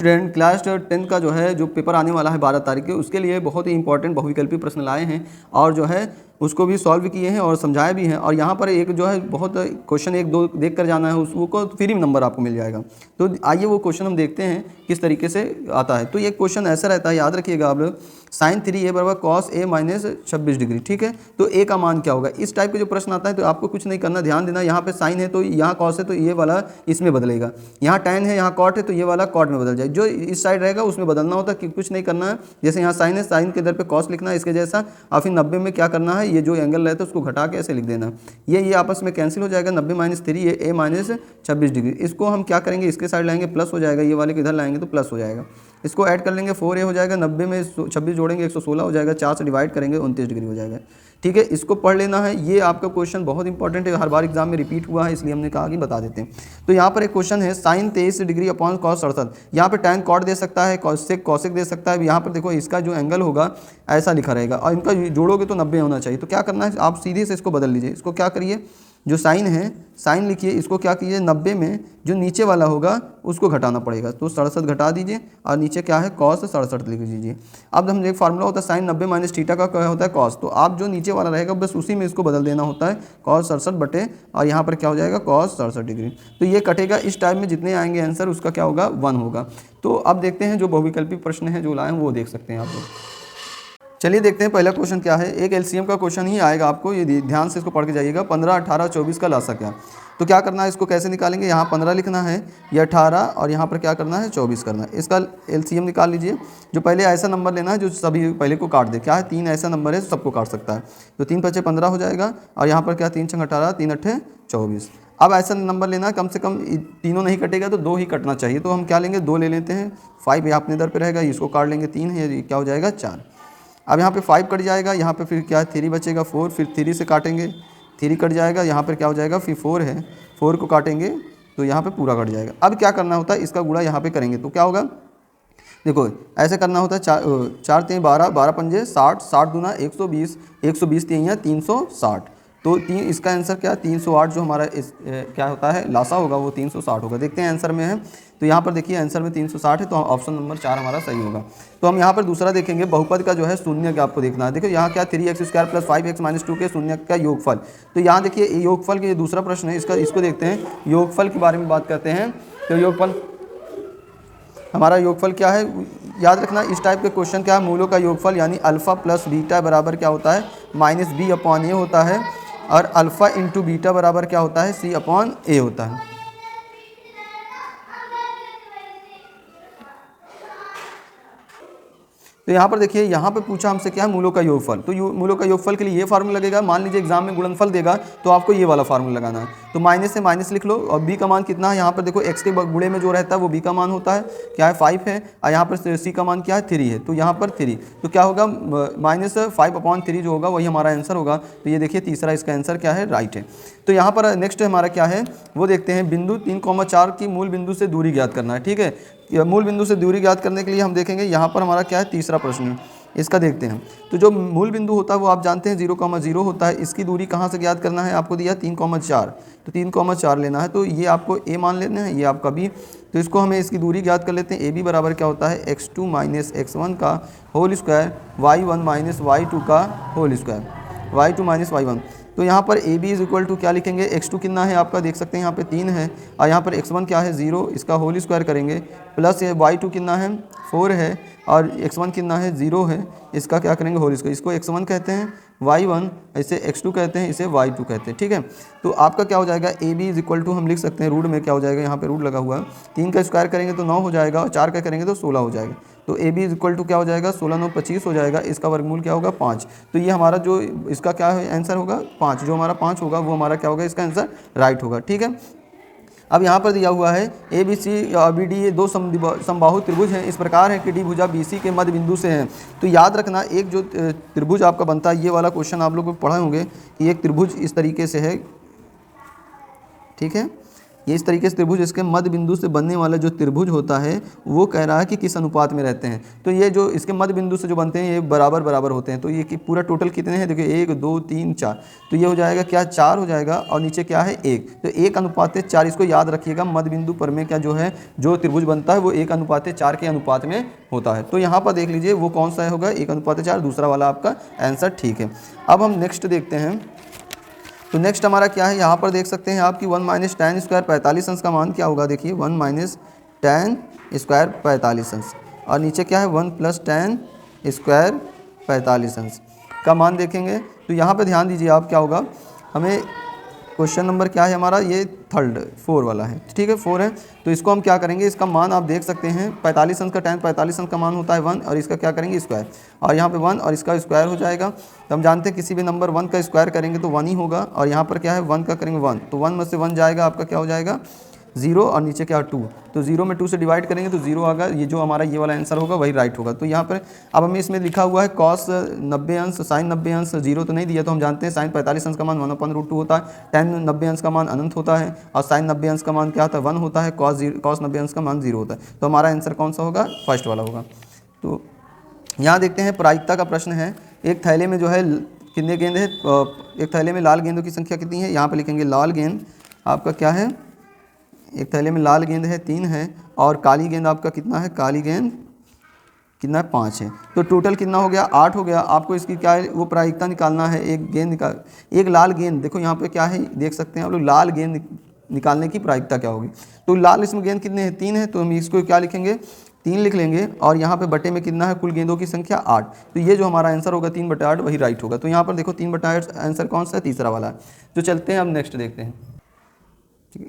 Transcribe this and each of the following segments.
Student class 10 का जो है जो पेपर आने वाला है 12 तारीख के, उसके लिए बहुत ही इंपॉर्टेंट बहुविकल्पी प्रश्न लाए हैं और जो है उसको भी सॉल्व किए हैं और समझाए भी हैं। और यहाँ पर एक जो है बहुत क्वेश्चन एक दो देख कर जाना है, उसको फ्री में नंबर आपको मिल जाएगा। तो आइए वो क्वेश्चन हम देखते हैं किस तरीके से आता है। तो ये क्वेश्चन ऐसा रहता है, याद रखिएगा आप लोग, sin 3a बराबर cos a माइनस 26 डिग्री। ठीक है, तो a का मान क्या होगा, इस टाइप का जो प्रश्न आता है तो आपको कुछ नहीं करना, ध्यान देना। यहाँ पे sin है तो यहाँ cos है तो ये वाला इसमें बदलेगा, यहाँ tan है यहाँ cot है तो ये वाला cot में बदल जाए, जो इस साइड रहेगा उसमें बदलना होता है कि कुछ नहीं करना है। जैसे यहाँ sin है, sin के इधर पे cos लिखना है इसके जैसा, और फिर 90 में क्या करना है, ये जो एंगल रहता है उसको घटा के ऐसे लिख देना। ये आपस में कैंसिल हो जाएगा, 90 माइनस 3 ये a माइनस 26 डिग्री। इसको हम क्या करेंगे, इसके साइड लाएंगे प्लस हो जाएगा, ये वाले के इधर लाएंगे तो प्लस हो जाएगा। इसको ऐड कर लेंगे 4a हो जाएगा, 90 में 26 जोड़ेंगे 116 हो जाएगा, 4 से डिवाइड करेंगे 29 डिग्री हो जाएगा। ठीक है, इसको पढ़ लेना है। ये आपका क्वेश्चन बहुत इंपॉर्टेंट है, हर बार एग्जाम में रिपीट हुआ है, इसलिए हमने कहा कि बता देते हैं। तो यहाँ पर एक क्वेश्चन है sin 23 डिग्री अपॉन cos 67। यहाँ पे tan cot दे सकता है, cosec cosec दे सकता है। यहाँ पर देखो इसका जो एंगल होगा ऐसा लिखा रहेगा और इनका जोड़ोगे तो 90 होना चाहिए। तो क्या करना है, आप सीधे से इसको बदल लीजिए। इसको क्या करिए, जो साइन है साइन लिखिए, इसको क्या कीजिए 90 में जो नीचे वाला होगा उसको घटाना पड़ेगा, तो 67 घटा दीजिए और नीचे क्या है cos 67 लिख दीजिए। अब हम एक फार्मूला होता है साइन 90 माइनस थीटा का क्या होता है cos, तो आप जो नीचे वाला रहेगा बस उसी में इसको बदल देना होता है cos 67 बटे, और यहाँ पर क्या हो जाएगा cos 67 डिग्री। तो ये कटेगा, इस टाइप में जितने आएंगे आंसर उसका क्या होगा 1 होगा। तो अब देखते हैं जो बहुविकल्पी प्रश्न है जो लाए हैं वो देख सकते हैं आप लोग। चलिए देखते हैं पहला क्वेश्चन क्या है। एक एलसीएम का क्वेश्चन ही आएगा आपको, ये ध्यान से इसको पढ़ के जाइएगा। 15, 18, 24 का लासा क्या। तो क्या करना है, इसको कैसे निकालेंगे, यहाँ 15 लिखना है, ये 18 और यहाँ पर क्या करना है 24 करना है। इसका एलसीएम निकाल लीजिए। जो पहले ऐसा नंबर लेना है जो सभी पहले को काट दे, क्या है 3 ऐसा नंबर है सबको काट सकता है। तो 3 × 5 = 15 हो जाएगा और यहाँ पर क्या 3 × 6 = 18, 3 × 8 = 24। अब ऐसा नंबर लेना है कम से कम तीनों नहीं कटेगा तो 2 ही कटना चाहिए, तो हम क्या लेंगे 2 ले लेते हैं। 5 यहाँ अपने इधर पर रहेगा, इसको काट लेंगे 3 है, ये क्या हो जाएगा 4। अब यहाँ पे 5 कट जाएगा, यहाँ पे फिर क्या है 3 बचेगा 4, फिर 3 से काटेंगे 3 कट जाएगा, यहाँ पर क्या हो जाएगा फिर 4 है, 4 को काटेंगे तो यहाँ पे पूरा कट जाएगा। अब क्या करना होता है, इसका गुणा यहाँ पे करेंगे तो क्या होगा, देखो ऐसे करना होता है 4 3 12, 12 पंजे 60, 60 दूना 120, 120 3 360। तो इसका आंसर क्या 308 जो हमारा क्या होता है लासा होगा वो 360 होगा। देखते हैं आंसर में है, तो यहाँ पर देखिए आंसर में 360 है, तो ऑप्शन नंबर 4 हमारा सही होगा। तो हम यहाँ पर दूसरा देखेंगे, बहुपद का जो है शून्य का आपको देखना है। देखो यहाँ क्या 3x² + 5x - 2 के शून्य का योगफल। तो यहाँ देखिए योगफल के दूसरा प्रश्न है, इसको देखते हैं। योगफल के बारे में बात करते हैं। तो योगफल हमारा योगफल क्या है, याद रखना इस टाइप के क्वेश्चन क्या है, मूलों का योगफल यानी अल्फ़ा प्लस बीटा बराबर क्या होता है -b/a होता है, और अल्फ़ा × बीटा बराबर क्या होता है c/a होता है। तो यहाँ पर देखिए, यहाँ पे पूछा हमसे क्या है मूलों का योगफल। तो मूलों का योगफल के लिए ये फार्मूला लगेगा। मान लीजिए एग्जाम में गुणनफल देगा तो आपको ये वाला फार्मूला लगाना है। तो माइनस से माइनस लिख लो, और b का मान कितना है, यहाँ पर देखो x के गुणे में जो रहता है वो b का मान होता है, क्या है 5 है, और यहाँ पर c का मान क्या है 3 है, तो यहाँ पर 3, तो क्या होगा -5/3 जो होगा वही हमारा आंसर होगा। तो ये देखिए तीसरा इसका आंसर क्या है, राइट है। तो यहाँ पर नेक्स्ट हमारा क्या है वो देखते हैं। बिंदु 3,4 की मूल बिंदु से दूरी ज्ञात करना है। ठीक है, मूल बिंदु से दूरी ज्ञात करने के लिए हम देखेंगे यहाँ पर हमारा क्या है तीसरा प्रश्न, इसका देखते हैं। तो जो मूल बिंदु होता है वो आप जानते हैं 0,0 होता है। इसकी दूरी कहाँ से ज्ञात करना है, आपको दिया 3,4, तो 3,4 लेना है। तो ये आपको a मान लेना है, ये आपका b। तो इसको हमें इसकी दूरी ज्ञात कर लेते हैं। ab बराबर क्या होता है x2 - x1 का होल स्क्वायर y1 - y2 का होल स्क्वायर, y2 - y1। तो यहाँ पर ab = क्या लिखेंगे, x2 कितना है आपका देख सकते हैं यहाँ पे 3 है, और यहाँ पर x1 क्या है 0, इसका होल स्क्वायर करेंगे, प्लस ये y2 कितना है 4 है, और x1 कितना है 0 है, इसका क्या करेंगे होल स्क्वायर। इसको x1 कहते हैं, y1 इसे x2 कहते हैं, इसे y2 कहते हैं। ठीक है, तो आपका क्या हो जाएगा ab = हम लिख सकते हैं रूट में क्या हो जाएगा, यहाँ पे रूट लगा हुआ है, 3 का स्क्वायर करेंगे तो 9 हो जाएगा, और 4 का करेंगे तो 16 हो जाएगा। तो ab = क्या हो जाएगा 16 9 25 हो जाएगा, इसका वर्गमूल क्या होगा 5। तो ये हमारा जो इसका क्या है आंसर होगा 5, जो हमारा 5 होगा वो हमारा क्या होगा, इसका आंसर राइट होगा। ठीक है, अब यहाँ पर दिया हुआ है ABC और BD ये 2 समबाहु त्रिभुज हैं, इस प्रकार है कि D भुजा BC के मध्य बिंदु से हैं। तो याद रखना एक जो त्रिभुज आपका बनता है, ये वाला क्वेश्चन आप लोग को पढ़े होंगे कि एक त्रिभुज इस तरीके से है। ठीक है, ये इस तरीके से त्रिभुज, इसके मध्य बिंदु से बनने वाला जो त्रिभुज होता है वो कह रहा है कि किस अनुपात में रहते हैं। तो ये जो इसके मध्य बिंदु से जो बनते हैं ये बराबर बराबर होते हैं। तो ये कि पूरा टोटल कितने हैं, देखिए 1 2 3 4, तो ये हो जाएगा क्या 4 हो जाएगा और नीचे क्या है 1, तो 1:4। इसको याद रखिएगा, मध्य बिंदु पर में क्या जो है जो त्रिभुज बनता है वो 1:4 के अनुपात में होता है। तो यहाँ पर देख लीजिए वो कौन सा होगा 1:4, दूसरा वाला आपका आंसर ठीक है। अब हम नेक्स्ट देखते हैं। तो नेक्स्ट हमारा क्या है, यहाँ पर देख सकते हैं आपकी 1 - tan स्क्वायर 45 अंश का मान क्या होगा, देखिए 1 - tan स्क्वायर 45 अंश, और नीचे क्या है 1 + tan स्क्वायर 45 अंश का मान देखेंगे। तो यहाँ पे ध्यान दीजिए आप, क्या होगा हमें क्वेश्चन नंबर क्या है हमारा, ये 4 वाला है, ठीक है 4 है। तो इसको हम क्या करेंगे, इसका मान आप देख सकते हैं 45 अंश का tan 45 अंश का मान होता है 1, और इसका क्या करेंगे स्क्वायर, और यहाँ पे 1 और इसका स्क्वायर हो जाएगा। तो हम जानते हैं किसी भी नंबर 1 का स्क्वायर करेंगे तो 1 ही होगा, और यहाँ पर क्या है 1 का करेंगे 1, तो 1 में से 1 जाएगा आपका क्या हो जाएगा 0, और नीचे क्या 2, तो 0 में 2 से डिवाइड करेंगे तो 0 आएगा। ये जो हमारा ये वाला आंसर होगा वही राइट होगा। तो यहाँ पर अब हमें इसमें लिखा हुआ है cos 90 अंश sin 90 अंश, 0 तो नहीं दिया, तो हम जानते हैं sin 45 अंश का मान 1/√2 होता है, tan 90 अंश का मान अनंत होता है, और sin 90 अंश का मान क्या होता है 1 होता है, cos 90 अंश का मान 0 होता है। तो हमारा आंसर कौन सा होगा, फर्स्ट वाला होगा। तो यहाँ देखते हैं प्रायिकता का प्रश्न है। एक थैले में जो है कितने गेंद है, एक थैले में लाल गेंदों की संख्या कितनी है, यहाँ पर लिखेंगे लाल गेंद आपका क्या है, एक थैले में लाल गेंद है 3 है, और काली गेंद आपका कितना है, काली गेंद कितना है 5 है। तो टोटल कितना हो गया 8 हो गया। आपको इसकी क्या है वो प्रायिकता निकालना है। एक गेंद एक लाल गेंद, देखो यहाँ पे क्या है देख सकते हैं आप लोग, लाल गेंद निकालने की प्रायिकता क्या होगी। तो लाल इसमें गेंद कितने हैं 3 है, तो हम इसको क्या लिखेंगे 3 लिख लेंगे, और यहाँ पे बटे में कितना है कुल गेंदों की संख्या 8। तो ये जो हमारा आंसर होगा 3/8 वही राइट होगा। तो यहाँ पर देखो 3/8 आंसर कौन सा है, तीसरा वाला है। तो चलते हैं अब नेक्स्ट देखते हैं।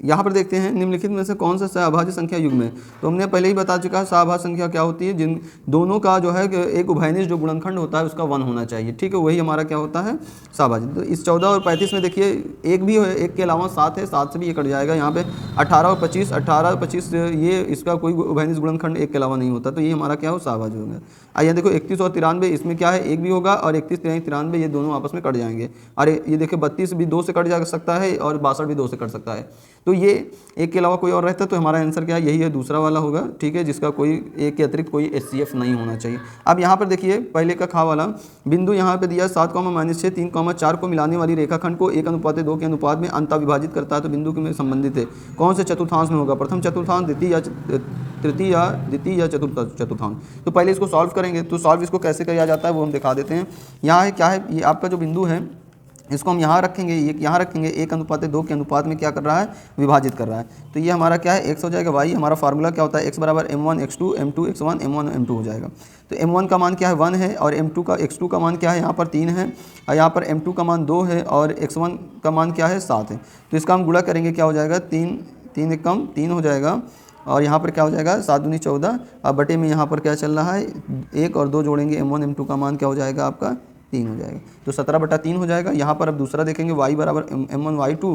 यहाँ पर देखते हैं निम्नलिखित में से कौन सा सहअभाज्य संख्या युग्म है। तो हमने पहले ही बता चुका है सहअभाज्य संख्या क्या होती है, जिन दोनों का जो है एक उभयनिष्ठ जो गुणनखंड होता है उसका 1 होना चाहिए, ठीक है, वही हमारा क्या होता है सहअभाज्य। तो इस 14 और 35 में देखिए एक भी है, एक के अलावा 7 है, 7 से भी ये कट जाएगा। यहाँ पे 18 और 25 ये इसका कोई उभयनिष्ठ गुणनखंड एक के अलावा नहीं होता, तो ये हमारा क्या हो सहअभाज्य होगा। आइए देखो 31 और 93 इसमें क्या है एक भी होगा, और 31 93 ये दोनों आपस में कट जाएंगे। अरे ये देखिए 32 भी 2 से कट जा सकता है, और 62 भी 2 से कट सकता है। तो ये एक के अलावा कोई और रहता है, तो हमारा आंसर क्या है यही है, दूसरा वाला होगा, ठीक है, जिसका कोई एक के अतिरिक्त कोई HCF नहीं होना चाहिए। अब यहाँ पर देखिए पहले का खा वाला बिंदु यहाँ पे दिया 7, -6, 3, 4 को मिलाने वाली रेखाखंड को 1:2 के अनुपात में अंतः विभाजित करता है। तो बिंदु में संबंधित है कौन से चतुर्थांश में होगा, प्रथम चतुर्थांश, द्वितीय या चतुर्थांश। तो पहले इसको सॉल्व करेंगे। तो सॉल्व इसको कैसे किया जाता है वो हम दिखा देते हैं। यहाँ है क्या है, ये आपका जो बिंदु है इसको हम यहाँ रखेंगे, ये यहाँ रखेंगे, 1:2 के अनुपात में क्या कर रहा है विभाजित कर रहा है। तो ये हमारा क्या है x हो जाएगा, y हमारा फार्मूला क्या होता है x = m1 x2 m2 x1 m1 m2 हो जाएगा। तो m1 का मान क्या है 1 है, और x2 का मान क्या है यहाँ पर 3 है, और यहाँ पर m2 का मान 2 है, और x1 का मान क्या है 7 है। तो इसका हम गुणा करेंगे क्या हो जाएगा 3 एकम 3 हो जाएगा, और यहाँ पर क्या हो जाएगा 7 दूनी 14, और बटे में यहाँ पर क्या चल रहा है 1 और 2 जोड़ेंगे, m1 m2 का मान क्या हो जाएगा आपका 3 हो जाएगा। तो 17/3 हो जाएगा। यहाँ पर अब दूसरा देखेंगे y = m1 y2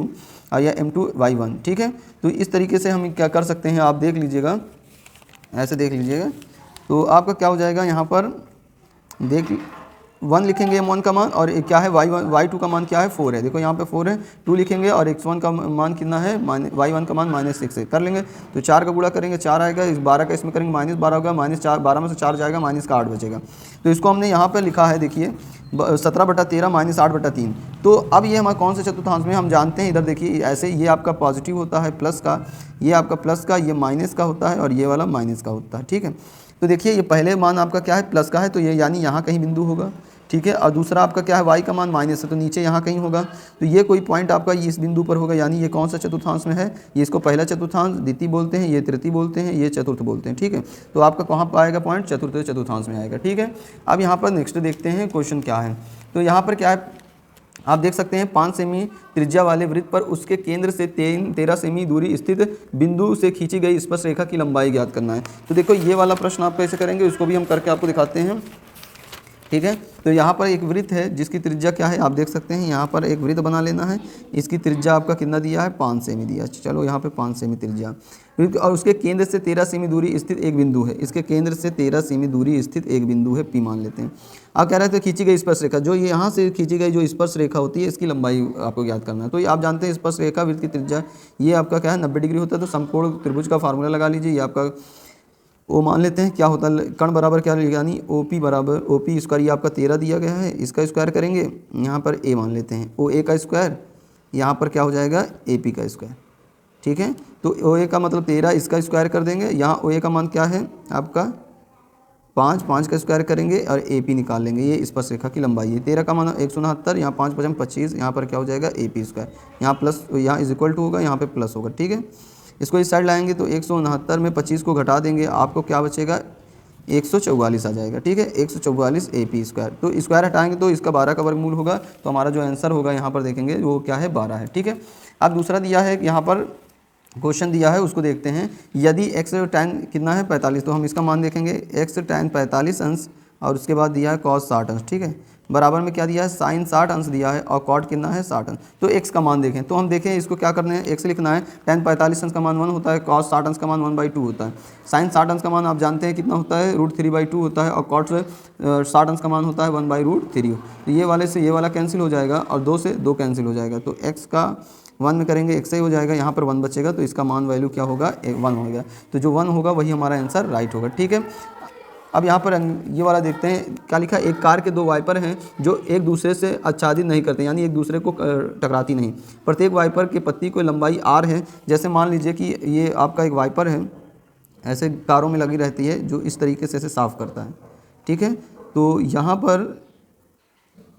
या m2 y1, ठीक है। तो इस तरीके से हम क्या कर सकते हैं, आप देख लीजिएगा, ऐसे देख लीजिएगा। तो आपका क्या हो जाएगा यहाँ पर देख 1 लिखेंगे m1 का मान, और क्या है y2 का मान क्या है 4 है, देखो यहाँ पे 4 है, 2 लिखेंगे, और x1 का मान कितना है y1 का मान -6 है, कर लेंगे। तो 4 का गुणा करेंगे 4 आएगा, इस 12 का इसमें करेंगे -12 होगा, -4 12 में से 4 जाएगा, माइनस का 8 बचेगा। तो इसको हमने यहाँ पर लिखा है देखिए 17/13 -8/3। तो अब ये हमारा कौन से चतुर्थांश में हम जानते हैं, इधर देखिए ऐसे ये आपका पॉजिटिव होता है प्लस का, ये आपका प्लस का, ये माइनस का होता है, और ये वाला माइनस का होता है, ठीक है। तो देखिए ये पहले मान आपका क्या है प्लस का है, तो ये यानी यहाँ कहीं बिंदु होगा, ठीक है, और दूसरा आपका क्या है y का मान माइनस है, तो नीचे यहाँ कहीं होगा। तो ये कोई पॉइंट आपका इस बिंदु पर होगा, यानी ये कौन सा चतुर्थांश में है, ये इसको पहला चतुर्थांश द्वितीय बोलते हैं, ये तृतीय बोलते हैं, ये चतुर्थ बोलते हैं, ठीक है। तो आपका कहाँ पर आएगा पॉइंट, चतुर्थांश में आएगा, ठीक है। अब यहाँ पर नेक्स्ट देखते हैं क्वेश्चन क्या है। तो यहाँ पर क्या है आप देख सकते हैं 5 सेमी त्रिज्या वाले वृत्त पर उसके केंद्र से 13 सेमी दूरी स्थित बिंदु से खींची गई स्पर्श रेखा की लंबाई ज्ञात करना है। तो देखो ये वाला प्रश्न आप कैसे करेंगे, उसको भी हम करके आपको दिखाते हैं। ठीक है। तो यहाँ पर एक वृत्त है जिसकी त्रिज्या क्या है आप देख सकते हैं, यहाँ पर एक वृत्त बना लेना है। इसकी त्रिज्या आपका कितना दिया है 5 सेमी दिया है, चलो यहाँ पे 5 सेमी त्रिज्या, और उसके केंद्र से 13 सेमी दूरी स्थित एक बिंदु है, इसके केंद्र से 13 सेमी दूरी स्थित एक बिंदु है पी मान लेते हैं। आप कह रहे थे खींची गई स्पर्श रेखा, जो ये यहाँ से खींची गई जो स्पर्श रेखा होती है इसकी लंबाई आपको ज्ञात करना है। तो ये आप जानते हैं स्पर्श रेखा वृत्त की त्रिज्या ये आपका क्या है 90 डिग्री होता है। तो समकोण त्रिभुज का फार्मूला लगा लीजिए, ये आपका ओ मान लेते हैं, क्या होता है कर्ण बराबर क्या यानी ओ पी बराबर ओ पी स्क्वायर, ये आपका 13 दिया गया है, इसका स्क्वायर करेंगे, यहाँ पर ए मान लेते हैं, ओ ए का स्क्वायर, यहाँ पर क्या हो जाएगा ए पी का स्क्वायर। ठीक है, तो ओ ए का मतलब 13, इसका स्क्वायर कर देंगे, यहाँ ओ ए का मान क्या है आपका 5 का स्क्वायर करेंगे और ए पी निकाल लेंगे, ये स्पर्श रेखा की लंबाई है। 13 का मान 169, यहाँ 5 5 25, यहाँ पर क्या हो जाएगा ए पी स्क्वायर, यहाँ प्लस यहाँ इज इक्वल टू होगा, यहाँ पे प्लस होगा। ठीक है, इसको इस साइड लाएंगे तो 169 में 25 को घटा देंगे, आपको क्या बचेगा 144 आ जाएगा। ठीक है, 144 ए पी स्क्वायर, तो स्क्वायर हटाएंगे तो इसका 12 का वर्गमूल होगा, तो हमारा जो आंसर होगा यहाँ पर देखेंगे वो क्या है 12 है। ठीक है, अब दूसरा दिया है यहाँ पर क्वेश्चन दिया है उसको देखते हैं। यदि x tan कितना है 45, तो हम इसका मान देखेंगे x tan 45 अंश और उसके बाद दिया है cos 60 अंश। ठीक है, बराबर में क्या दिया है sin 60 अंश दिया है और cot कितना है 60 अंश। तो x का मान देखें, तो हम देखें इसको क्या करना है, x लिखना है, tan 45 अंश का मान 1 होता है, cos 60 अंश का मान 1/2 होता है, sin 60 अंश का मान आप जानते हैं कितना होता है √3/2 होता है, और cot 60 अंश का मान होता है 1/√3। तो ये वाले से ये वाला कैंसिल हो जाएगा और 2 से 2 कैंसिल हो जाएगा, तो x का 1 में करेंगे x ही हो जाएगा, यहाँ पर 1 बचेगा, तो इसका मान वैल्यू क्या होगा 1 होगा। तो जो 1 होगा वही हमारा आंसर राइट होगा। ठीक है, अब यहाँ पर ये वाला देखते हैं क्या लिखा है, एक कार के 2 वाइपर हैं जो एक दूसरे से आच्छादित नहीं करते, यानी एक दूसरे को टकराती नहीं। प्रत्येक वाइपर के पत्ती की लंबाई r है। जैसे मान लीजिए कि ये आपका एक वाइपर है, ऐसे कारों में लगी रहती है जो इस तरीके से साफ़ करता है। ठीक है, तो यहाँ पर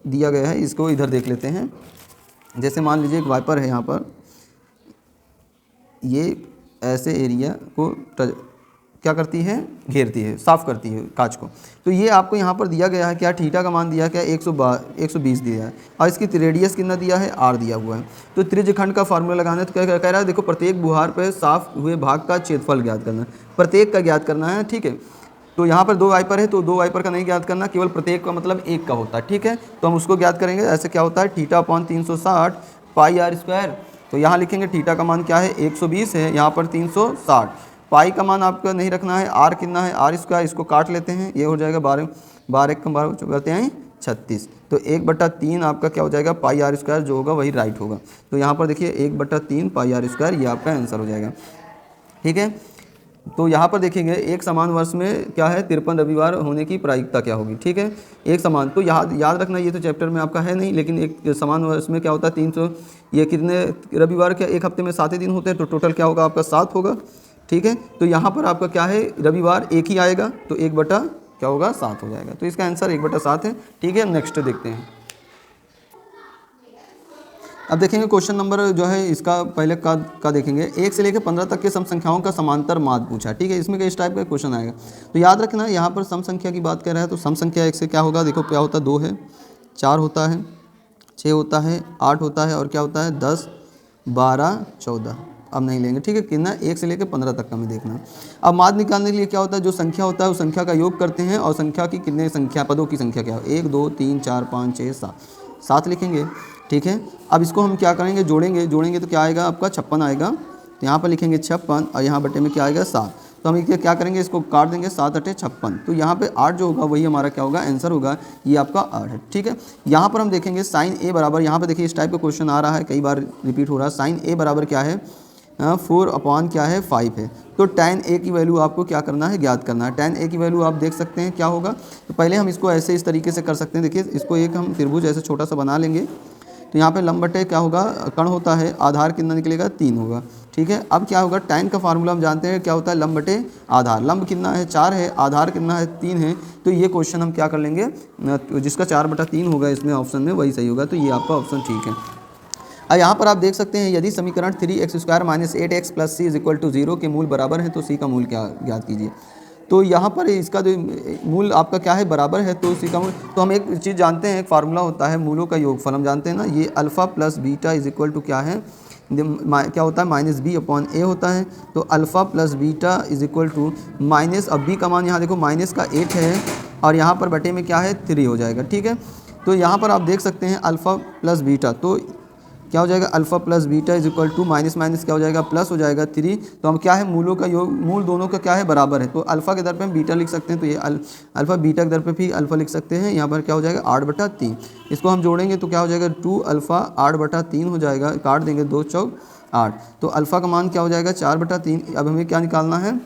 दिया गया है, इसको इधर देख लेते हैं। जैसे मान लीजिए एक वाइपर है, यहाँ पर ये ऐसे एरिया को क्या करती है, घेरती है, साफ़ करती है कांच को। तो ये आपको यहाँ पर दिया गया है क्या, थीटा का मान दिया है क्या 120 दिया है, और इसकी रेडियस कितना दिया है r दिया हुआ है। तो त्रिज्यखंड का फार्मूला लगाना है, तो क्या कह रहा है देखो, प्रत्येक बुहार पर साफ हुए भाग का क्षेत्रफल ज्ञात करना है, प्रत्येक का ज्ञात करना है। ठीक है, तो यहाँ पर 2 वाइपर है तो 2 वाइपर का नहीं ज्ञात करना, केवल प्रत्येक का मतलब एक का होता है। ठीक है, तो हम उसको ज्ञात करेंगे, ऐसे क्या होता है θ/360 पाई r स्क्वायर। तो यहाँ लिखेंगे थीटा का मान क्या है 120 है, यहाँ पर 360, पाई का मान आपका नहीं रखना है, r कितना है r स्क्वायर, इसको काट लेते हैं, ये हो जाएगा 12 1 करते हैं 36, तो 1/3 आपका क्या हो जाएगा पाई r स्क्वायर, जो होगा वही राइट होगा। तो यहाँ पर देखिए 1/3 पाई r स्क्वायर, ये आपका आंसर हो जाएगा। ठीक है, तो यहाँ पर देखेंगे एक समान वर्ष में क्या है 53 रविवार होने की प्रायिकता क्या होगी। ठीक है, एक समान, तो याद रखना, ये तो चैप्टर में आपका है नहीं, लेकिन एक समान वर्ष में क्या होता है 300, ये कितने रविवार क्या एक हफ्ते में 7 ही दिन होते हैं, तो टोटल क्या होगा आपका 7 होगा। ठीक है, तो यहाँ पर आपका क्या है रविवार एक ही आएगा, तो 1/ क्या होगा 7 हो जाएगा, तो इसका आंसर 1/7 है। ठीक है, नेक्स्ट देखते हैं। अब देखेंगे क्वेश्चन नंबर जो है इसका पहले का देखेंगे, 1 से लेकर 15 तक के सम संख्याओं का समांतर माध्य पूछा। ठीक है, इसमें इस टाइप का क्वेश्चन आएगा, तो याद रखना यहाँ पर सम संख्या की बात कर रहा है, तो सम संख्या 1 से क्या होगा, देखो क्या होता है 2 है, 4 होता है, 6 होता है, 8 होता है, और क्या होता है 10 12 14। अब नहीं लेंगे, ठीक है, कितना 1 से लेकर 15 तक का हमें देखना। अब माध्य निकालने के लिए क्या होता है, जो संख्या होता है उस संख्या का योग करते हैं, और संख्या की कितने संख्या पदों की संख्या क्या हो, 1 2 3 4 5 6 7 लिखेंगे। ठीक है, अब इसको हम क्या करेंगे, जोड़ेंगे तो क्या आएगा आपका 56 आएगा, तो यहाँ पर लिखेंगे 56 और यहाँ बटे में क्या आएगा 7, तो हम क्या करेंगे इसको काट देंगे, 7 × 56, तो यहाँ पे 8 जो होगा वही हमारा क्या होगा आंसर होगा, ये आपका 8 है। ठीक है, यहाँ पर हम देखेंगे साइन ए बराबर, यहाँ पर देखिए इस टाइप का क्वेश्चन आ रहा है, कई बार रिपीट हो रहा है, साइन ए बराबर क्या है 4 क्या है 5 है। तो tan a की वैल्यू आपको क्या करना है, ज्ञात करना है। tan a की वैल्यू आप देख सकते हैं क्या होगा, तो पहले हम इसको ऐसे इस तरीके से कर सकते हैं। देखिए इसको एक हम त्रिभुज ऐसे छोटा सा बना लेंगे, तो यहाँ पे लंब बटे क्या होगा, कण होता है, आधार कितना निकलेगा 3 होगा। ठीक है, अब क्या होगा, tan का फार्मूला हम जानते हैं क्या होता है, लंब बटे आधार, लंब कितना है 4 है, आधार कितना है 3 है, तो ये क्वेश्चन हम क्या कर लेंगे, जिसका 4/3 होगा इसमें ऑप्शन में वही सही होगा, तो ये आपका ऑप्शन ठीक है। यहाँ पर आप देख सकते हैं, यदि समीकरण 3x² - 8x + c = 0 के मूल बराबर हैं, तो c का मूल क्या ज्ञात कीजिए। तो यहाँ पर इसका जो मूल आपका क्या है बराबर है, तो c का मूल, तो हम एक चीज़ जानते हैं, एक फार्मूला होता है मूलों का योगफल, हम जानते हैं ना, ये अल्फ़ा + बीटा = क्या है, क्या होता है -b/a होता है। तो अल्फ़ा + बीटा = माइनस, अब b का मान यहाँ देखो माइनस का 8 है, और यहाँ पर बटे में क्या है 3 हो जाएगा, ठीक है। तो यहाँ पर आप देख सकते हैं अल्फ़ा प्लस बीटा, तो क्या हो जाएगा alpha plus beta is equal to minus minus क्या हो जाएगा प्लस हो जाएगा 3। तो हम क्या है मूलों का योग, मूल दोनों का क्या है बराबर है, तो अल्फ़ा के दर पे हम बीटा लिख सकते हैं, तो ये अल्फ़ा बीटा के दर पे भी अल्फ़ा लिख सकते हैं। यहाँ पर क्या हो जाएगा 8/3, इसको हम जोड़ेंगे तो क्या हो जाएगा 2 अल्फ़ा 8/3 हो जाएगा, काट देंगे 2 चौक 8, तो अल्फ़ा का मान क्या हो जाएगा 4/3। अब हमें क्या निकालना है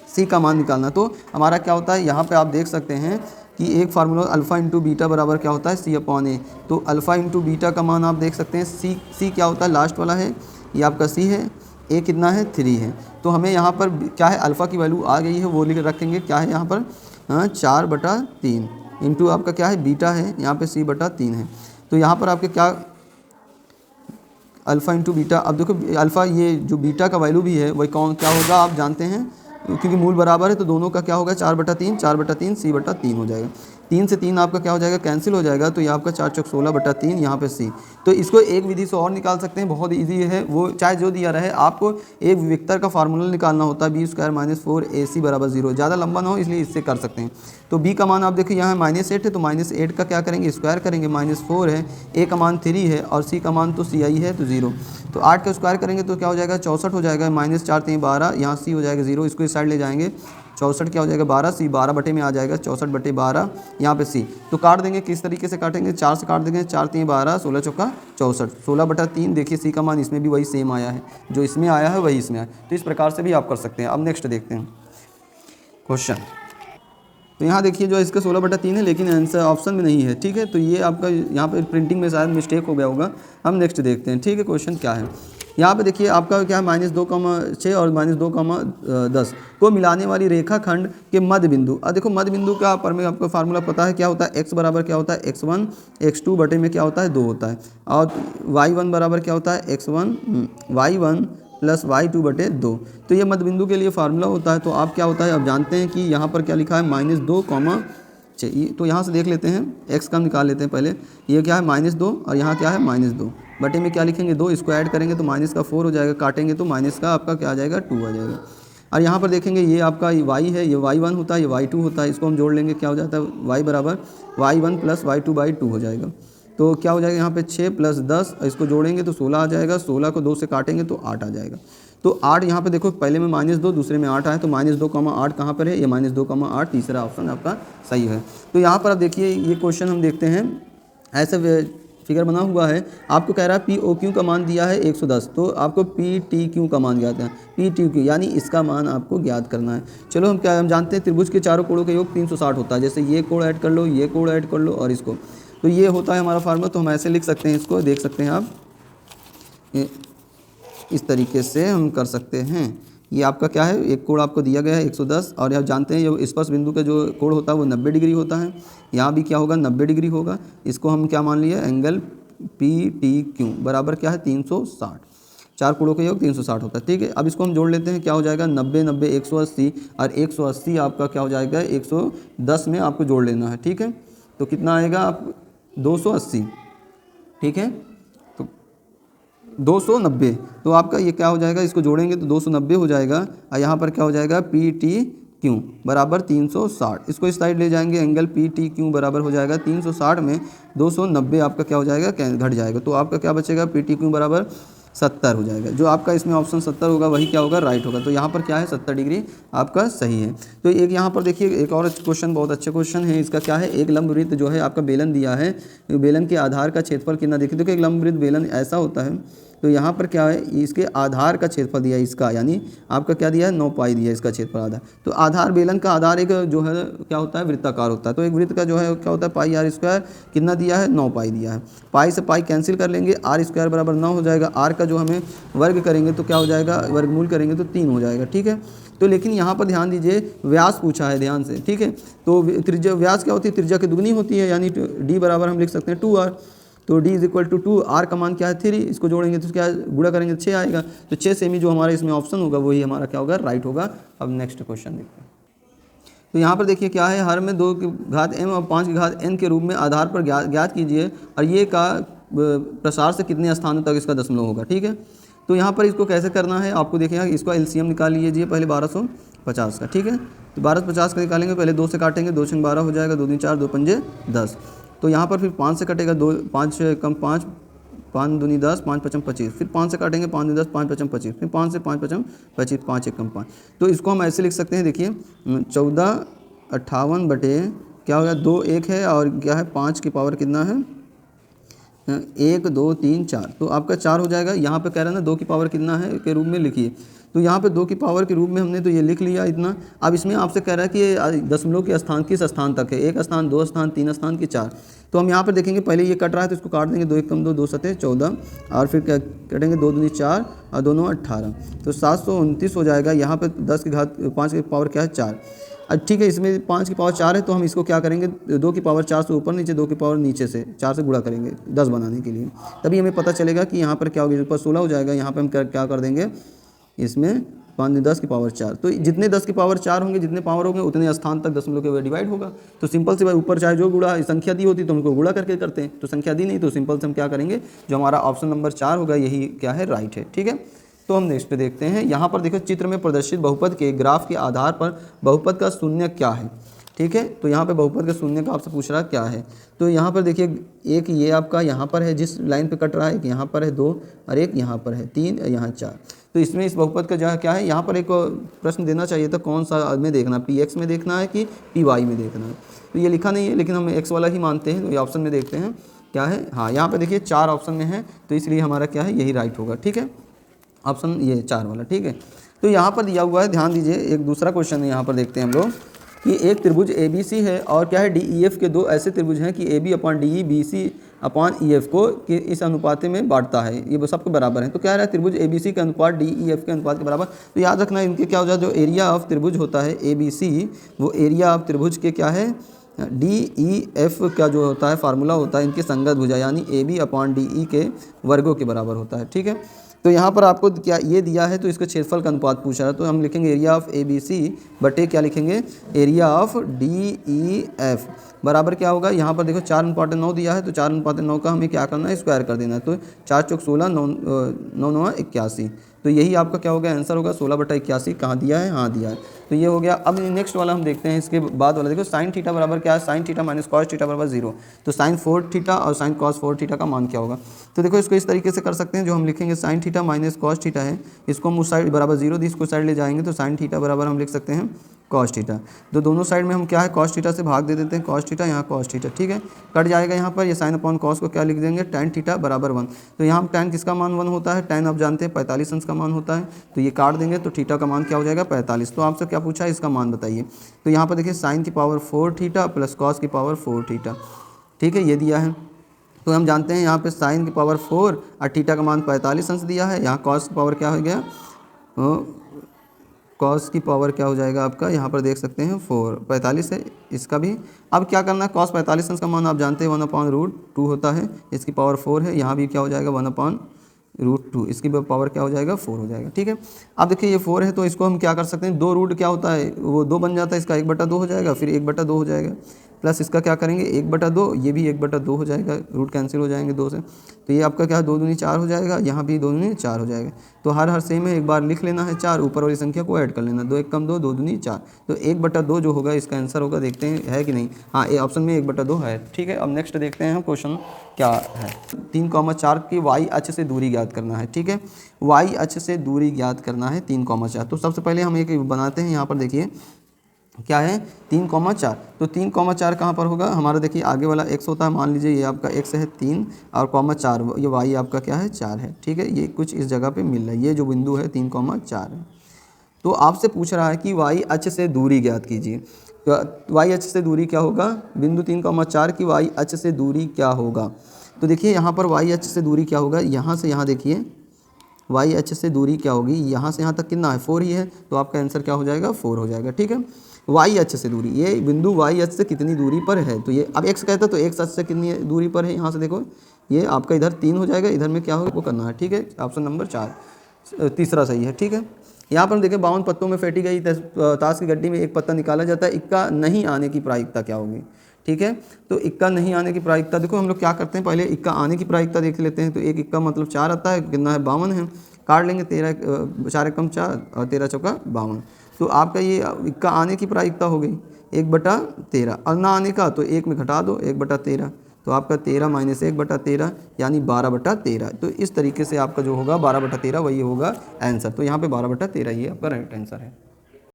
सी का मान निकालना। तो हमारा क्या होता है यहाँ पे आप देख सकते हैं कि एक फार्मूला अल्फ़ा इंटू बीटा बराबर क्या होता है C/A। तो अल्फ़ा इंटू बीटा का मान आप देख सकते हैं सी क्या होता है लास्ट वाला है, ये आपका सी है, ए कितना है 3 है। तो हमें यहाँ पर क्या है अल्फ़ा की वैल्यू आ गई है, वो लिख रखेंगे क्या है यहाँ पर 4/3 इंटू आपका क्या है बीटा है, यहाँ पे C/3 है। तो यहाँ पर आपके क्या अल्फ़ा इंटू बीटा, अब देखो अल्फ़ा ये जो बीटा का वैल्यू भी है वही कौन क्या होगा आप जानते हैं, क्योंकि मूल बराबर है तो दोनों का क्या होगा 4/3 4/3 C/3 हो जाएगा। 3 से 3 आपका क्या हो जाएगा कैंसिल हो जाएगा, तो ये आपका 4 चौक 16/3 यहाँ पे सी। तो इसको एक विधि से और निकाल सकते हैं, बहुत इजी है वो, चाहे जो दिया रहे आपको एक वेक्टर का फार्मूला निकालना होता है b² - 4ac = 0, ज़्यादा लंबा ना हो इसलिए इससे कर सकते हैं। तो b का मान आप देखिए यहाँ -8 है, तो -8 का क्या करेंगे स्क्वायर करेंगे, -4 है, a का मान 3 है और c का मान तो ci है तो 0। तो 8 का स्क्वायर करेंगे तो क्या हो जाएगा 64 हो जाएगा, -4 3 12, यहाँ c हो जाएगा 0, इसको इस साइड ले जाएंगे 64 क्या हो जाएगा 12, c 12 बटे में आ जाएगा 64/12, यहाँ पे c। तो काट देंगे, किस तरीके से काटेंगे 4 से काट देंगे, 4 3 12, 16 चौका 64, 16/3। देखिए c का मान इसमें भी वही सेम आया है, जो इसमें आया है वही इसमें आया, तो इस प्रकार से भी आप कर सकते हैं। अब नेक्स्ट देखते हैं क्वेश्चन। तो यहाँ देखिए जो इसका 16/3 है लेकिन आंसर ऑप्शन में नहीं है, ठीक है। तो ये आपका यहाँ पे प्रिंटिंग में शायद मिस्टेक हो गया होगा। हम नेक्स्ट देखते हैं, ठीक है। क्वेश्चन क्या है यहाँ पे देखिए आपका क्या है -2,6 और -2,10 को मिलाने वाली रेखाखंड के मध्य बिंदु। अब देखो मध्य बिंदु का पर में आपको फार्मूला पता है क्या होता है, x बराबर क्या होता है x1 x2 बटे में क्या होता है 2 होता है, और y1 बराबर क्या होता है x1 y1 + y2/2। तो ये मध्य बिंदु के लिए फार्मूला होता है। तो आप क्या होता है अब जानते हैं कि यहाँ पर क्या लिखा है -2, तो यहाँ से देख लेते हैं x का निकाल लेते हैं पहले, ये क्या है -2 और यहाँ क्या है -2 बटे में क्या लिखेंगे 2, इसको ऐड करेंगे तो माइनस का 4 हो जाएगा, काटेंगे तो माइनस का आपका क्या आ जाएगा 2 आ जाएगा। और यहाँ पर देखेंगे ये आपका y है, ये y1 होता है, ये y2 होता है, इसको हम जोड़ लेंगे क्या हो जाता है y बराबर y1 + y2/2 हो जाएगा। तो क्या हो जाएगा यहाँ पे 6 + 10, इसको जोड़ेंगे तो 16 आ जाएगा, 16 को 2 से काटेंगे तो 8 आ जाएगा। तो 8 यहाँ पे देखो पहले में -2 दूसरे में 8 आए, तो -2,8 कहाँ पर है, ये -2,8 तीसरा ऑप्शन आपका सही है। तो यहाँ पर आप देखिए ये क्वेश्चन हम देखते हैं, ऐसे फिगर बना हुआ है, आपको कह रहा है POQ का मान दिया है 110, तो आपको PTQ का मान ज्ञात है, PTQ यानी इसका मान आपको ज्ञात करना है। चलो हम जानते हैं त्रिभुज के चारों कोणों का योग 360 होता है, जैसे ये कोण ऐड कर लो, ये कोण ऐड कर लो और इसको, तो ये होता है हमारा फार्मूला। तो हम ऐसे लिख सकते हैं, इसको देख सकते हैं आप, इस तरीके से हम कर सकते हैं। ये आपका क्या है, एक कोण आपको दिया गया है 110, और आप जानते हैं ये स्पर्श बिंदु का जो कोण होता है वो 90 डिग्री होता है, यहाँ भी क्या होगा 90 डिग्री होगा। इसको हम क्या मान लिया, एंगल PTQ बराबर क्या है 360, चार कोणों का योग 360 होता है, ठीक है। अब इसको हम जोड़ लेते हैं, क्या हो जाएगा 90 90 180, और 180 आपका क्या हो जाएगा 110 में आपको जोड़ लेना है, ठीक है। तो कितना आएगा आप 280, ठीक है, तो 290, तो आपका ये क्या हो जाएगा, इसको जोड़ेंगे तो 290 हो जाएगा, और यहाँ पर क्या हो जाएगा PTQ बराबर 360, इसको इस साइड ले जाएंगे, एंगल PTQ बराबर हो जाएगा 360 में 290 आपका क्या हो जाएगा घट जाएगा, तो आपका क्या बचेगा PTQ बराबर 70 हो जाएगा। जो आपका इसमें ऑप्शन 70 होगा वही क्या होगा राइट होगा। तो यहाँ पर क्या है 70 डिग्री आपका सही है। तो एक यहाँ पर देखिए एक और क्वेश्चन, बहुत अच्छे क्वेश्चन है, इसका क्या है, एक लंब वृत्त जो है आपका बेलन दिया है, बेलन के आधार का क्षेत्रफल कितना, देखिए देखो एक लंब वृत्त बेलन ऐसा होता है, तो यहाँ पर क्या है इसके आधार का क्षेत्रफल दिया है इसका, यानी आपका क्या दिया है 9 पाई दिया है इसका क्षेत्रफल आधार। तो आधार बेलन का आधार एक जो है क्या होता है वृत्ताकार होता है, तो एक वृत्त का जो है क्या होता है πr² कितना दिया है 9 पाई दिया है, पाई से पाई कैंसिल कर लेंगे, r² बराबर 9 हो जाएगा, r का जो हमें वर्ग करेंगे तो क्या हो जाएगा, वर्गमूल करेंगे तो 3 हो जाएगा, ठीक है। तो लेकिन यहाँ पर ध्यान दीजिए व्यास पूछा है ध्यान से, ठीक है। तो त्रिज्या व्यास क्या होती है, त्रिज्या की दुगनी होती है, यानी d बराबर हम लिख सकते हैं 2r, तो d = 2, r का मान क्या है 3, इसको जोड़ेंगे तो क्या गुणा करेंगे 6 आएगा, तो 6 सेमी जो हमारा इसमें ऑप्शन होगा वही हमारा क्या होगा राइट होगा। अब नेक्स्ट क्वेश्चन देखते हैं। तो यहाँ पर देखिए क्या है, हर में 2 की घात m और 5 की घात n के रूप में आधार पर ज्ञात कीजिए, और ये का प्रसार से कितने स्थानों तक इसका दशमलव होगा, ठीक है। तो यहाँ पर इसको कैसे करना है आपको देखिए, इसको एलसीएम निकाल लीजिए पहले 1200, 50 का, ठीक है। तो 12 50 का निकालेंगे, पहले 2 से काटेंगे, 2 छंग 12 हो जाएगा, 2 दूनी 4, 2 पंजे 10। तो यहाँ पर फिर 5 से कटेगा, 2 5 कम 5, 5 दूनी 10, 5 पचम 25, फिर 5 से काटेंगे, 5 दूनी 10, 5 पचम 25, फिर 5 से 5 पचम 25, 5 एक कम 5। तो इसको हम ऐसे लिख सकते हैं, देखिए 1458 बटे क्या हो गया, 2 1 है और क्या है 5 की पावर कितना है 1 2 3 4, तो आपका 4 हो जाएगा। यहाँ पे कह रहा है ना 2 की पावर कितना है के रूप में लिखिए, तो यहाँ पे 2 की पावर के रूप में हमने तो ये लिख लिया इतना। अब इसमें आपसे कह रहा है कि ये दशमलव के स्थान किस स्थान तक है, 1 स्थान, 2 स्थान, 3 स्थान की 4। तो हम यहाँ पर देखेंगे, पहले ये कट रहा है तो इसको काट देंगे, 2 1 कम 2, 2 7 14 और फिर क्या कटेंगे, 2 दूनी 4 और दोनों 18, तो 729 हो जाएगा। यहाँ पर 10 की घात 5 की पावर क्या है 4। अब ठीक है, इसमें 5 की पावर 4 है तो हम इसको क्या करेंगे, 2 की पावर 4 से ऊपर नीचे, 2 की पावर नीचे से 4 से गुणा करेंगे 10 बनाने के लिए, तभी हमें पता चलेगा कि यहाँ पर क्या होगा, ऊपर 16 हो जाएगा। यहाँ पर हम क्या कर देंगे, इसमें 5 10 की पावर 4, तो जितने 10 की पावर 4 होंगे, जितने पावर होंगे उतने स्थान तक दशमलव के डिवाइड होगा। तो सिंपल से भाई ऊपर चाहे जो गुणा संख्या दी होती तो उनको गुणा करके करते हैं, तो संख्या दी नहीं तो सिंपल से हम क्या करेंगे, जो हमारा ऑप्शन नंबर 4 होगा यही क्या है, राइट है, ठीक है। तो हम नेक्स्ट पे देखते हैं, यहाँ पर देखो चित्र में प्रदर्शित बहुपद के ग्राफ के आधार पर बहुपद का शून्य क्या है, ठीक है। तो यहाँ पे बहुपद का शून्य का आपसे पूछ रहा क्या है, तो यहाँ पर देखिए एक ये आपका यहाँ पर है जिस लाइन पे कट रहा है, एक यहाँ पर है 2 और एक यहाँ पर है 3 और यहाँ 4। तो इसमें इस बहुपद का जो है क्या है, यहाँ पर एक प्रश्न देना चाहिए था, कौन सा में देखना, px में देखना है कि py में देखना है। तो ये लिखा नहीं है लेकिन हम x वाला ही मानते हैं, तो ये ऑप्शन में देखते हैं क्या है, हाँ यहाँ पर देखिए 4 ऑप्शन में है, तो इसलिए हमारा क्या है यही राइट होगा, ठीक है, ऑप्शन ये 4 वाला, ठीक है। तो यहाँ पर दिया हुआ है, ध्यान दीजिए, एक दूसरा क्वेश्चन है यहाँ पर देखते हैं हम लोग कि एक त्रिभुज ABC है और क्या है DEF के दो ऐसे त्रिभुज हैं कि AB upon DE BC upon EF को कि इस अनुपात में बांटता है, ये सबके बराबर है। तो क्या रहा है, त्रिभुज ABC के अनुपात DEF के अनुपात के बराबर। तो याद रखना इनके क्या हो जाए, जो एरिया ऑफ त्रिभुज होता है ABC, वो एरिया ऑफ त्रिभुज के क्या है DEF का जो होता है फार्मूला होता है इनके संगत भुजा यानी AB अपॉन DE के वर्गों के बराबर होता है, ठीक है। तो यहाँ पर आपको क्या ये दिया है, तो इसका क्षेत्रफल का अनुपात पूछा है, तो हम लिखेंगे एरिया ऑफ ABC बटे क्या लिखेंगे, एरिया ऑफ DEF बराबर क्या होगा, यहाँ पर देखो 4/9 दिया है, तो 4/9 का हमें क्या करना है, स्क्वायर कर देना है। तो 4 चौक 16, 9 9 81, तो यही आपका क्या होगा, आंसर होगा 16/81। कहाँ दिया है, हाँ दिया है, तो ये हो गया। अब नेक्स्ट वाला हम देखते हैं, इसके बाद वाला देखो साइन थीटा बराबर क्या है, sine theta minus cos theta बराबर 0। तो साइन 4 थीटा और साइन कॉस 4 थीटा का मान क्या होगा। तो देखो इसको इस तरीके से कर सकते हैं, जो हम लिखेंगे sine theta minus cos theta है, इसको हम उस साइड बराबर 0 दी, इसको साइड ले जाएंगे तो साइन थीटा बराबर हम लिख सकते हैं कॉस थीटा। तो दोनों साइड में हम क्या है, कॉस थीटा से भाग दे देते हैं, कॉस थीटा यहाँ कॉस थीटा, ठीक है, कट जाएगा। यहाँ पर ये साइन अपॉन कॉस को क्या लिख देंगे, tan थीटा बराबर 1। तो यहाँ tan किसका मान 1 होता है, tan आप जानते हैं 45 अंश का मान होता है, तो ये काट देंगे तो थीटा का मान क्या हो जाएगा 45। तो आपसे क्या पूछा है, इसका मान बताइए। तो यहाँ पर देखिए साइन की पावर 4 थीटा प्लस कॉस की पावर 4 थीटा, ठीक है, ये दिया है। तो हम जानते हैं यहाँ पे साइन की पावर 4 और थीटा का मान 45 अंश दिया है। यहाँ कॉस की पावर क्या हो गया, कॉस की पावर क्या हो जाएगा आपका, यहाँ पर देख सकते हैं 4 45 है इसका भी। अब क्या करना है, कॉस 45 अंश का मान आप जानते हैं 1/√2 होता है, इसकी पावर 4 है, यहाँ भी क्या हो जाएगा 1/√2, इसकी पावर क्या हो जाएगा 4 हो जाएगा, ठीक है। अब देखिए ये 4 है तो इसको हम क्या कर सकते हैं, 2 रूट क्या होता है वो 2 बन जाता है, इसका 1/2 हो जाएगा, फिर 1/2 हो जाएगा, प्लस इसका क्या करेंगे 1/2, ये भी 1/2 हो जाएगा, रूट कैंसिल हो जाएंगे 2 से, तो ये आपका क्या 2 दूनी 4 हो जाएगा, यहाँ भी 2 दूनी 4 हो जाएगा। तो हर सेम में एक बार लिख लेना है 4, ऊपर वाली संख्या को ऐड कर लेना, 2 1 कम 2, 2 दूनी 4, तो 1/2 जो होगा इसका आंसर होगा, देखते हैं है कि नहीं, हाँ ये ऑप्शन में 1/2 है, ठीक है। अब नेक्स्ट देखते हैं हम क्वेश्चन क्या है, 3,4 की y अक्ष से दूरी ज्ञात करना है, ठीक है, y अक्ष से दूरी ज्ञात करना है 3,4। तो सबसे पहले हम एक बनाते हैं, यहाँ पर देखिए क्या है 3,4, तो 3,4 कहाँ पर होगा हमारा, देखिए आगे वाला x होता है, मान लीजिए ये आपका x है 3 और 4, ये y आपका क्या है 4 है, ठीक है, ये कुछ इस जगह पे मिल रहा है, ये जो बिंदु है 3,4 है। तो आपसे पूछ रहा है कि y अक्ष से दूरी ज्ञात कीजिए, तो y अक्ष से दूरी क्या होगा, बिंदु 3,4 की y अक्ष से दूरी क्या होगा। तो देखिए यहाँ पर y अक्ष से दूरी क्या होगा, यहाँ से यहाँ देखिए y अक्ष से दूरी क्या होगी, यहाँ से यहाँ तक कितना है 4 ही है, तो आपका आंसर क्या हो जाएगा 4 हो जाएगा, ठीक है। y अक्ष से दूरी, ये बिंदु y अक्ष से कितनी दूरी पर है, तो ये अब x कहता है तो x अक्ष से कितनी दूरी पर है, यहाँ से देखो ये आपका इधर 3 हो जाएगा, इधर में क्या होगा वो करना है, ठीक है, ऑप्शन नंबर 4 तीसरा सही है, ठीक है। यहाँ पर हम देखें 52 पत्तों में फेंटी गई ताश की गड्डी में एक पत्ता निकाला जाता है, इक्का नहीं आने की प्रायिकता क्या होगी, ठीक है। तो इक्का नहीं आने की प्रायिकता देखो हम लोग क्या करते हैं, पहले इक्का आने की प्रायिकता देख लेते हैं। तो एक इक्का मतलब 4 आता है, कितना है 52 है, काट लेंगे 13 4 एकम 4 और 13 चौका 52, तो आपका ये इक्का आने की प्रायिकता हो गई 1/13, और ना आने का तो 1 में घटा दो 1/13, तो आपका 13 माइनस 1/13 यानी 12/13। तो इस तरीके से आपका जो होगा 12/13 वही होगा आंसर। तो यहाँ पे 12/13 ये आपका राइट आंसर है।